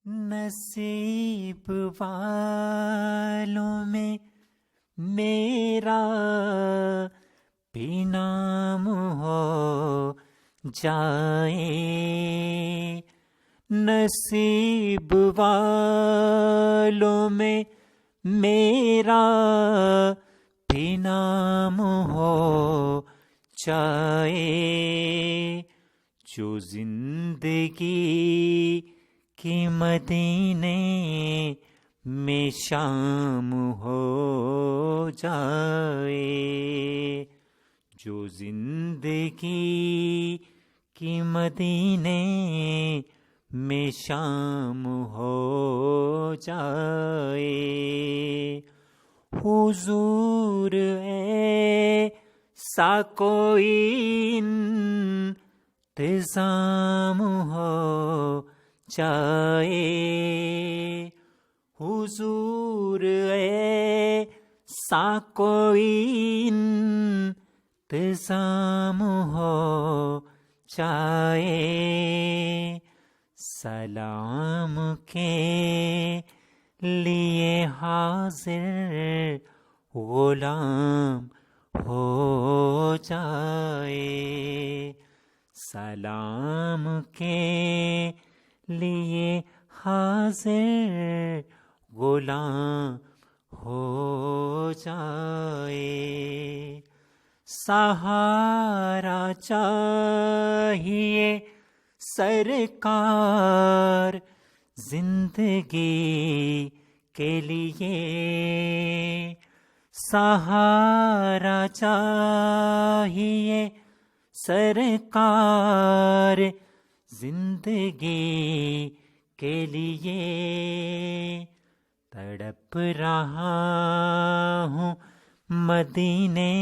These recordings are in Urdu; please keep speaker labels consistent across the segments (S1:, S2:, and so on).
S1: نصیب والوں میں میرا بھی نام ہو جائے، نصیب والوں میں میرا بھی نام ہو جائے، جو زندگی کی مدینے میں شام ہو جائے، جو زندگی کی مدینے میں شام ہو جائے، حضور ایسا کوئی انتظام ہو جائے، حضور ایسا کوئی انتظام ہو جائے، سلام کے لیے حاضر غلام ہو جائے، سلام کے لیے حاضر غلام ہو جائے، سہارا چاہیے سرکار زندگی کے لیے، سہارا چاہیے سرکار زندگی کے لیے، تڑپ رہا ہوں مدینے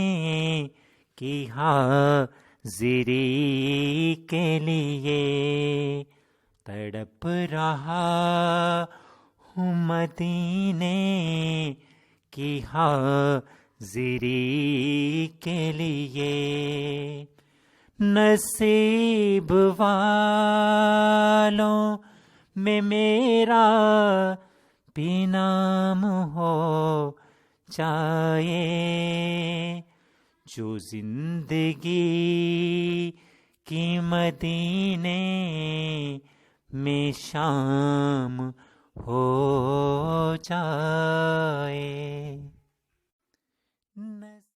S1: کی حاضری کے لیے، تڑپ رہا ہوں مدینے کی حاضری کے لیے، نصیب والوں میں میرا بھی نام ہو جائے، جو زندگی کی مدینے میں شام ہو جائے۔